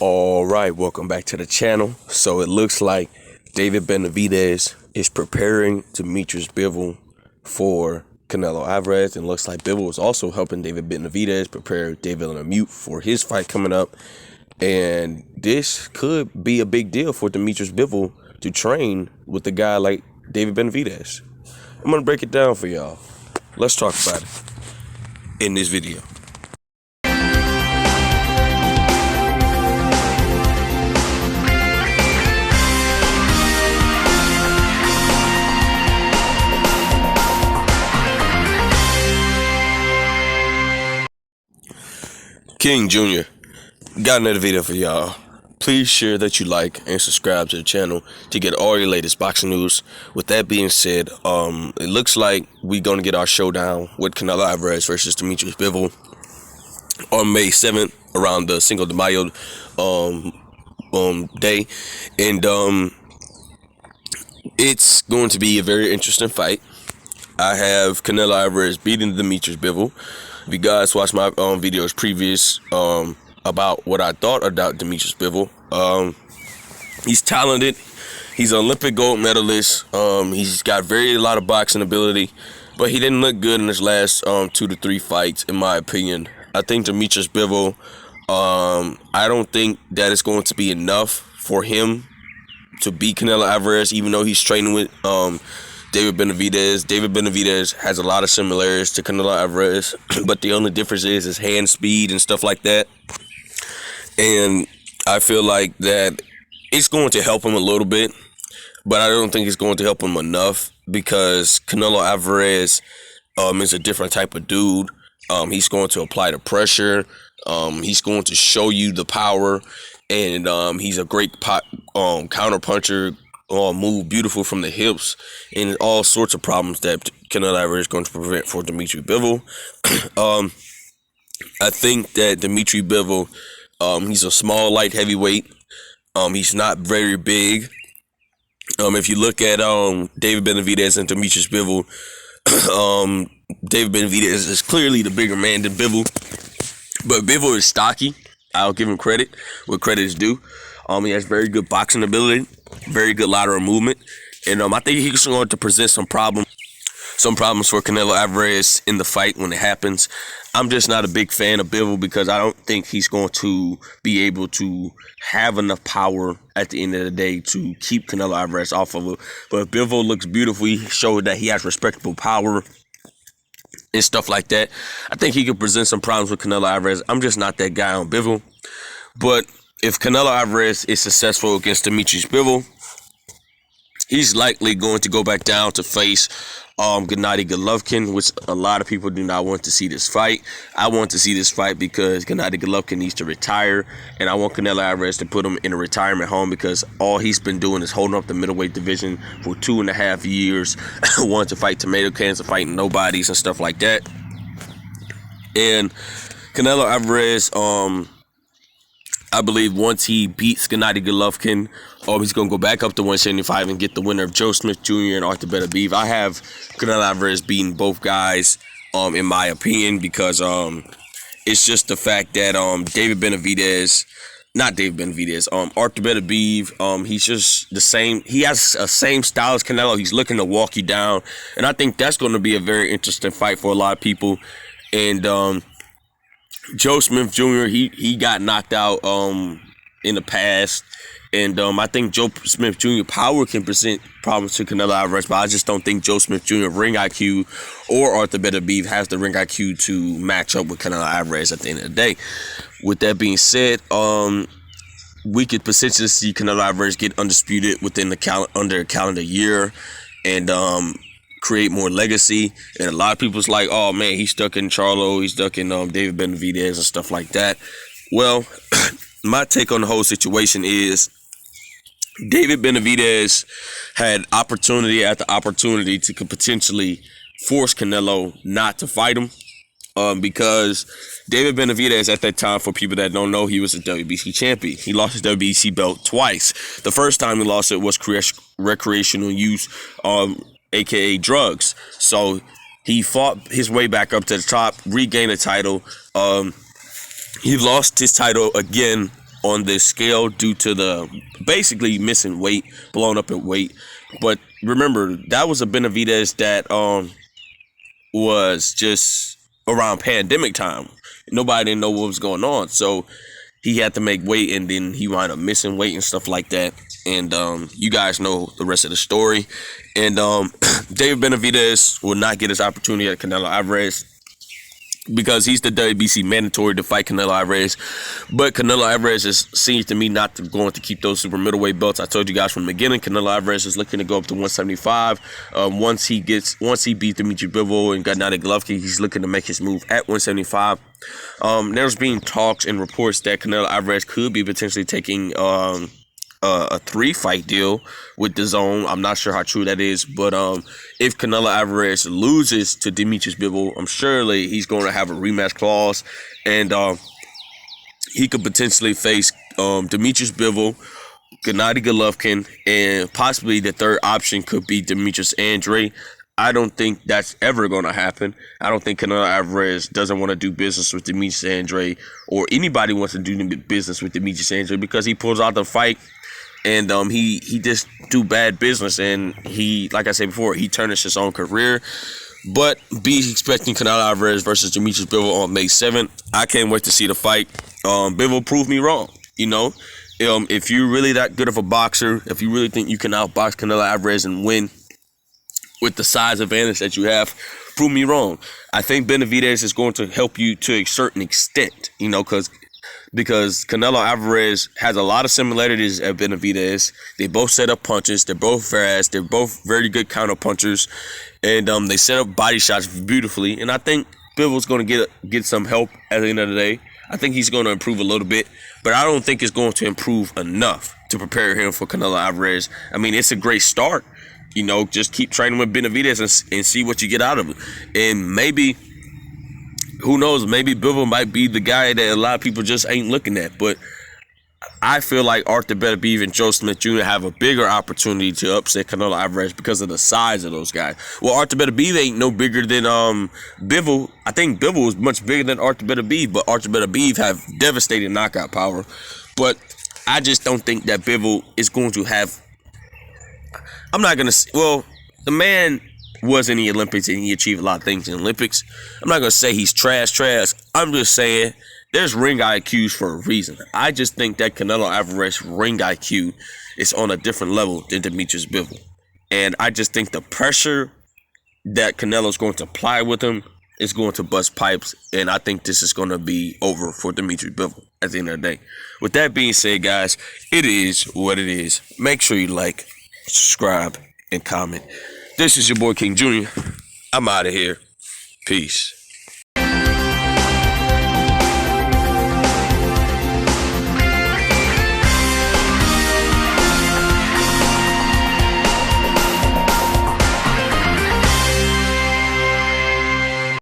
All right, welcome back to the channel. So it looks like David Benavidez is preparing Dmitry Bivol for Canelo Alvarez, and looks like Bivol is also helping David Benavidez prepare David Lemieux for his fight coming up. And this could be a big deal for Dmitry Bivol to train with a guy like David Benavidez. I'm gonna break it down for y'all. Let's talk about it in this video. King Jr. got another video for y'all. Please share that you like and subscribe to the channel to get all your latest boxing news. With that being said, it looks like we're gonna get our showdown with Canelo Alvarez versus Dmitry Bivol on May 7th around the Cinco de Mayo day, and it's going to be a very interesting fight. I have Canelo Alvarez beating Dmitry Bivol. If you guys watched my videos previous about what I thought about Dmitry Bivol, he's talented. He's an Olympic gold medalist. He's got a lot of boxing ability, but he didn't look good in his last 2 to 3 fights, in my opinion. I think Dmitry Bivol, I don't think that it's going to be enough for him to beat Canelo Alvarez, even though he's training with David Benavidez. David Benavidez has a lot of similarities to Canelo Alvarez, but the only difference is his hand speed and stuff like that. And I feel like that it's going to help him a little bit, but I don't think it's going to help him enough, because Canelo Alvarez is a different type of dude. He's going to apply the pressure. He's going to show you the power, and he's a great counter puncher. Move beautiful from the hips, and all sorts of problems that Canelo Alvarez is going to prevent for Dmitry Bivol. I think that Dmitry Bivol, he's a small, light heavyweight. He's not very big. If you look at David Benavidez and Dmitry Bivol, David Benavidez is clearly the bigger man than Bivol, but Bivol is stocky. I'll give him credit where credit is due. He has very good boxing ability, very good lateral movement, and I think he's going to present some problems for Canelo Alvarez in the fight when it happens. I'm just not a big fan of Bivol, because I don't think he's going to be able to have enough power at the end of the day to keep Canelo Alvarez off of it. But if Bivol looks beautiful, he showed that he has respectable power and stuff like that, I think he could present some problems with Canelo Alvarez. I'm just not that guy on Bivol. But if Canelo Alvarez is successful against Dmitry Bivol, he's likely going to go back down to face Gennady Golovkin, which a lot of people do not want to see this fight. I want to see this fight because Gennady Golovkin needs to retire, and I want Canelo Alvarez to put him in a retirement home, because all he's been doing is holding up the middleweight division for 2.5 years, wanting to fight tomato cans and fighting nobodies and stuff like that. And Canelo Alvarez, I believe once he beats Gennady Golovkin, he's going to go back up to 175 and get the winner of Joe Smith Jr. and Arthur Beterbiev. I have Canelo Alvarez beating both guys, in my opinion, because it's just the fact that Arthur Beterbiev, he's just the same. He has a same style as Canelo. He's looking to walk you down, and I think that's going to be a very interesting fight for a lot of people. And Joe Smith Jr., he got knocked out in the past, and I think Joe Smith Jr. power can present problems to Canelo Alvarez, but I just don't think Joe Smith Jr. ring IQ or Arthur Beterbiev has the ring IQ to match up with Canelo Alvarez at the end of the day. With that being said, we could potentially see Canelo Alvarez get undisputed within under a calendar year, and create more legacy. And a lot of people's like, oh man, he's stuck in Charlo, he's stuck in David Benavidez and stuff like that. Well, my take on the whole situation is David Benavidez had opportunity after opportunity to potentially force Canelo not to fight him, because David Benavidez at that time, for people that don't know, he was a WBC champion. He lost his WBC belt twice. The first time he lost it was recreational use, aka drugs. So he fought his way back up to the top, regained the title. He lost his title again on this scale due to the basically missing weight, blown up in weight. But remember, that was a Benavidez that was just around pandemic time. Nobody didn't know what was going on, so he had to make weight, and then he wound up missing weight and stuff like that. And you guys know the rest of the story. And David Benavidez will not get his opportunity at Canelo Alvarez because he's the WBC mandatory to fight Canelo Alvarez. But Canelo Alvarez seems to me not going to keep those super middleweight belts. I told you guys from the beginning, Canelo Alvarez is looking to go up to 175. Once he beats Dmitry Bivol and Gennady Golovkin, he's looking to make his move at 175. There's been talks and reports that Canelo Alvarez could be potentially taking a 3-fight deal with the Zone. I'm not sure how true that is, but if Canelo Alvarez loses to Dmitry Bivol, I'm surely he's going to have a rematch clause, and he could potentially face Dmitry Bivol, Gennady Golovkin, and possibly the third option could be Demetrius Andre. I don't think that's ever going to happen. I don't think Canelo Alvarez doesn't want to do business with Demetrius Andre, or anybody wants to do business with Demetrius Andre, because he pulls out the fight and he just do bad business, and he, like I said before, he tarnished his own career. But be expecting Canelo Alvarez versus Dmitry Bivol on May 7th. I can't wait to see the fight. Bivol proved me wrong. You know, if you're really that good of a boxer, if you really think you can outbox Canelo Alvarez and win with the size advantage that you have, prove me wrong. I think Benavidez is going to help you to a certain extent, you know, because Canelo Alvarez has a lot of similarities at Benavidez. They both set up punches. They're both fast. They're both very good counter punchers, and they set up body shots beautifully. And I think Bivol's going to get some help at the end of the day. I think he's going to improve a little bit, but I don't think it's going to improve enough to prepare him for Canelo Alvarez. I mean, it's a great start. You know, just keep training with Benavidez and see what you get out of him. And maybe, who knows, maybe Bivol might be the guy that a lot of people just ain't looking at. But I feel like Arthur Benavidez and Joe Smith Jr. have a bigger opportunity to upset Canelo Alvarez because of the size of those guys. Well, Arthur Benavidez ain't no bigger than Bivol. I think Bivol is much bigger than Arthur Benavidez, but Arthur Benavidez have devastating knockout power. But I just don't think that Bivol is going to have. I'm not going to. Well, the man was in the Olympics and he achieved a lot of things in the Olympics. I'm not going to say he's trash. I'm just saying there's ring IQs for a reason. I just think that Canelo Alvarez ring IQ is on a different level than Demetrius Bivol. And I just think the pressure that Canelo's going to apply with him is going to bust pipes. And I think this is going to be over for Dmitry Bivol at the end of the day. With that being said, guys, it is what it is. Make sure you like, subscribe, and comment. This is your boy King Jr. I'm out of here. Peace.